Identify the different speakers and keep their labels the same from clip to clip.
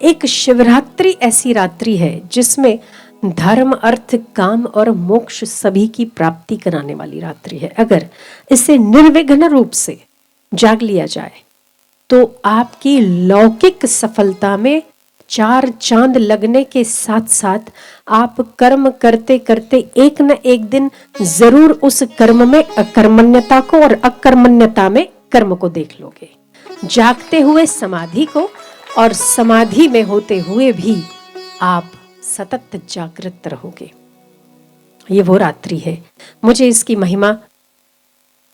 Speaker 1: एक शिवरात्रि ऐसी रात्रि है जिसमें धर्म, अर्थ, काम और मोक्ष सभी की प्राप्ति कराने वाली रात्रि है। अगर इसे निर्विघ्न रूप से जाग लिया जाए तो आपकी लौकिक सफलता में चार चांद लगने के साथ साथ आप कर्म करते करते एक न एक दिन जरूर उस कर्म में अकर्मण्यता को और अकर्मण्यता में कर्म को देख लोगे। जागते हुए समाधि को और समाधि में होते हुए भी आप सतत जागृत रहोगे। ये वो रात्रि है। मुझे इसकी महिमा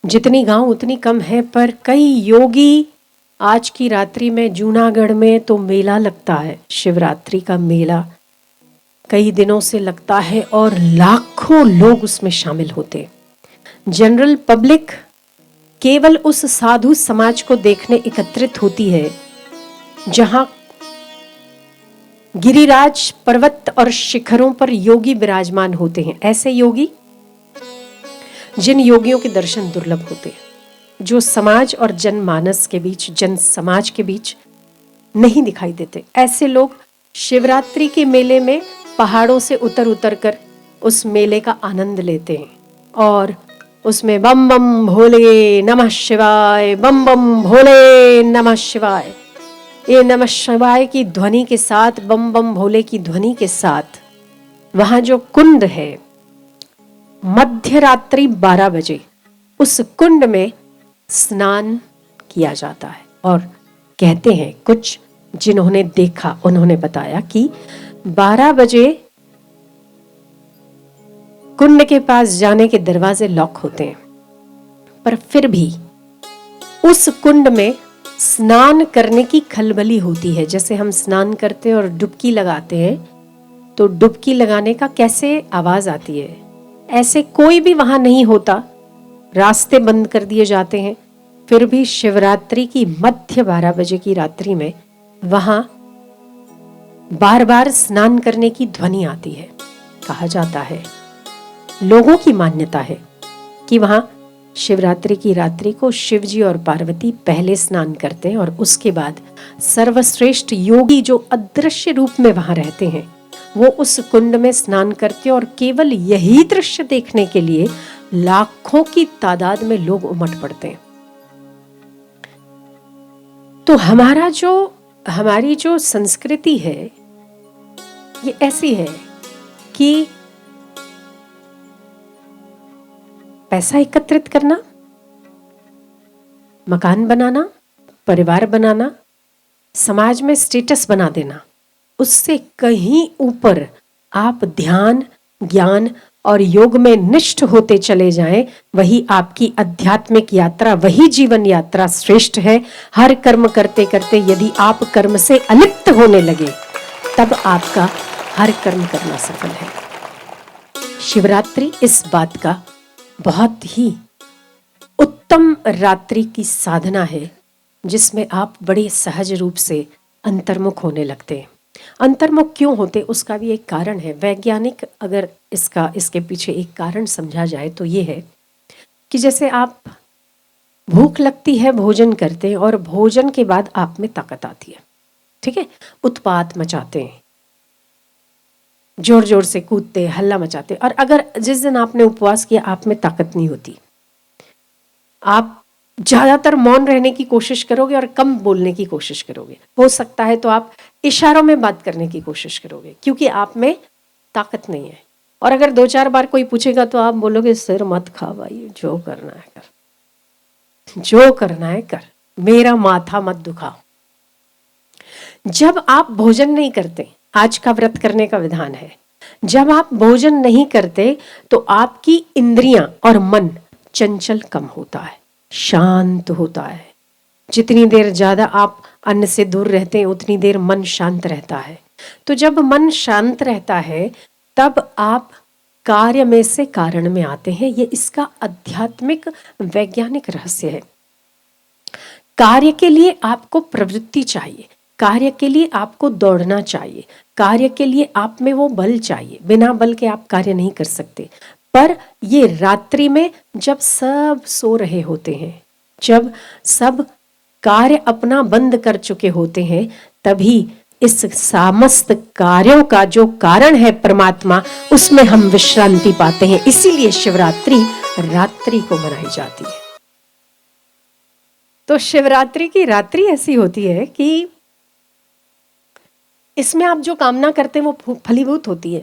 Speaker 1: जितनी गाऊं उतनी कम है, पर कई योगी आज की रात्रि में जूनागढ़ में तो मेला लगता है, शिवरात्रि का मेला कई दिनों से लगता है और लाखों लोग उसमें शामिल होते। जनरल पब्लिक केवल उस साधु समाज को देखने एकत्रित होती है जहां गिरिराज पर्वत और शिखरों पर योगी विराजमान होते हैं। ऐसे योगी जिन योगियों के दर्शन दुर्लभ होते हैं, जो समाज और जनमानस के बीच, जन समाज के बीच नहीं दिखाई देते। ऐसे लोग शिवरात्रि के मेले में पहाड़ों से उतर उतर कर उस मेले का आनंद लेते हैं और उसमें बम बम भोले नमः शिवाय, बम बम भोले नमः शिवाय, ये नमः शिवाय की ध्वनि के साथ, बम बम भोले की ध्वनि के साथ वहां जो कुंड है, मध्य रात्रि 12 बजे उस कुंड में स्नान किया जाता है। और कहते हैं कुछ जिन्होंने देखा उन्होंने बताया कि 12 बजे कुंड के पास जाने के दरवाजे लॉक होते हैं, पर फिर भी उस कुंड में स्नान करने की खलबली होती है। जैसे हम स्नान करते हैं और डुबकी लगाते हैं तो डुबकी लगाने का कैसे आवाज आती है, ऐसे कोई भी वहां नहीं होता। रास्ते बंद कर दिए जाते हैं, फिर भी शिवरात्रि की मध्य 12 बजे की रात्रि में वहां बार बार स्नान करने की ध्वनि आती है। कहा जाता है, लोगों की मान्यता है कि वहां शिवरात्रि की रात्रि को शिवजी और पार्वती पहले स्नान करते हैं और उसके बाद सर्वश्रेष्ठ योगी जो अदृश्य रूप में वहां रहते हैं वो उस कुंड में स्नान करते हैं और केवल यही दृश्य देखने के लिए लाखों की तादाद में लोग उमड़ पड़ते हैं। तो हमारी जो संस्कृति है ये ऐसी है कि पैसा एकत्रित करना, मकान बनाना, परिवार बनाना, समाज में स्टेटस बना देना, उससे कहीं ऊपर आप ध्यान, ज्ञान और योग में निष्ठ होते चले जाएं, वही आपकी आध्यात्मिक यात्रा, वही जीवन यात्रा श्रेष्ठ है। हर कर्म करते करते यदि आप कर्म से अलिप्त होने लगे तब आपका हर कर्म करना सफल है। शिवरात्रि इस बात का बहुत ही उत्तम रात्रि की साधना है जिसमें आप बड़े सहज रूप से अंतर्मुख होने लगते हैं। अंतर्मुख क्यों होते उसका भी एक कारण है। वैज्ञानिक अगर इसके पीछे एक कारण समझा जाए तो ये है कि जैसे आप भूख लगती है, भोजन करते हैं और भोजन के बाद आप में ताकत आती है, ठीक है, उत्पात मचाते हैं, जोर जोर से कूदते, हल्ला मचाते। और अगर जिस दिन आपने उपवास किया आप में ताकत नहीं होती, आप ज्यादातर मौन रहने की कोशिश करोगे और कम बोलने की कोशिश करोगे। हो सकता है तो आप इशारों में बात करने की कोशिश करोगे क्योंकि आप में ताकत नहीं है। और अगर 2-4 बार कोई पूछेगा तो आप बोलोगे सिर मत खा भाई, जो करना है कर, जो करना है कर, मेरा माथा मत दुखाओ। जब आप भोजन नहीं करते, आज का व्रत करने का विधान है, जब आप भोजन नहीं करते तो आपकी इंद्रियां और मन चंचल कम होता है, शांत होता है। जितनी देर ज्यादा आप अन्न से दूर रहते हैं उतनी देर मन शांत रहता है। तो जब मन शांत रहता है तब आप कार्य में से कारण में आते हैं। ये इसका आध्यात्मिक वैज्ञानिक रहस्य है। कार्य के लिए आपको प्रवृत्ति चाहिए, कार्य के लिए आपको दौड़ना चाहिए, कार्य के लिए आप में वो बल चाहिए। बिना बल के आप कार्य नहीं कर सकते। पर ये रात्रि में जब सब सो रहे होते हैं, जब सब कार्य अपना बंद कर चुके होते हैं, तभी इस समस्त कार्यों का जो कारण है परमात्मा, उसमें हम विश्रांति पाते हैं। इसीलिए शिवरात्रि रात्रि को मनाई जाती है। तो शिवरात्रि की रात्रि ऐसी होती है कि इसमें आप जो कामना करते हैं वो फलीभूत होती है।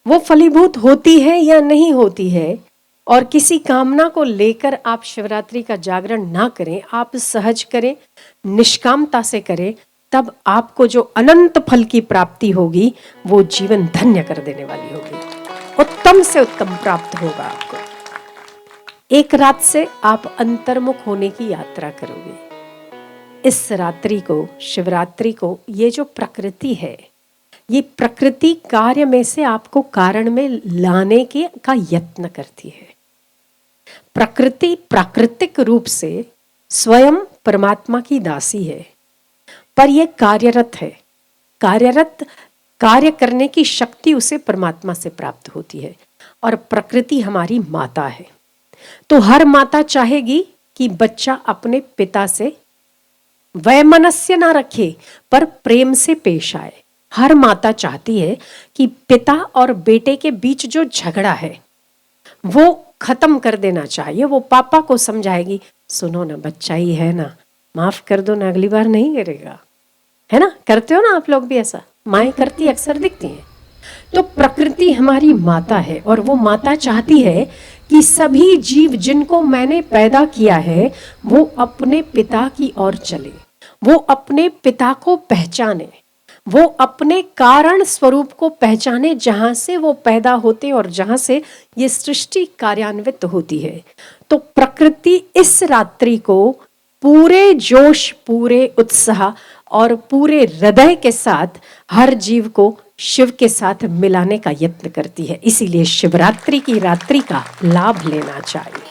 Speaker 1: वो फलीभूत होती है या नहीं होती है, और किसी कामना को लेकर आप शिवरात्रि का जागरण ना करें, आप सहज करें, निष्कामता से करें, तब आपको जो अनंत फल की प्राप्ति होगी वो जीवन धन्य कर देने वाली होगी। उत्तम से उत्तम प्राप्त होगा आपको। एक रात से आप अंतर्मुख होने की यात्रा करोगे। इस रात्रि को, शिवरात्रि को, ये जो प्रकृति है, ये प्रकृति कार्य में से आपको कारण में लाने के का यत्न करती है। प्रकृति प्राकृतिक रूप से स्वयं परमात्मा की दासी है, पर यह कार्यरत है। कार्यरत कार्य करने की शक्ति उसे परमात्मा से प्राप्त होती है। और प्रकृति हमारी माता है। तो हर माता चाहेगी कि बच्चा अपने पिता से वैमनस्य ना रखे, पर प्रेम से पेश आए। हर माता चाहती है कि पिता और बेटे के बीच जो झगड़ा है वो खत्म कर देना चाहिए। वो पापा को समझाएगी, सुनो ना, बच्चा ही है ना, माफ कर दो ना, अगली बार नहीं करेगा, है ना। करते हो ना आप लोग भी ऐसा, माएँ करती अक्सर दिखती हैं। तो प्रकृति हमारी माता है, और वो माता चाहती है कि सभी जीव जिनको मैंने पैदा किया है वो अपने पिता की ओर चले, वो अपने पिता को पहचाने, वो अपने कारण स्वरूप को पहचाने, जहां से वो पैदा होते और जहां से ये सृष्टि कार्यान्वित होती है। तो प्रकृति इस रात्रि को पूरे जोश, पूरे उत्साह और पूरे हृदय के साथ हर जीव को शिव के साथ मिलाने का यत्न करती है। इसीलिए शिवरात्रि की रात्रि का लाभ लेना चाहिए।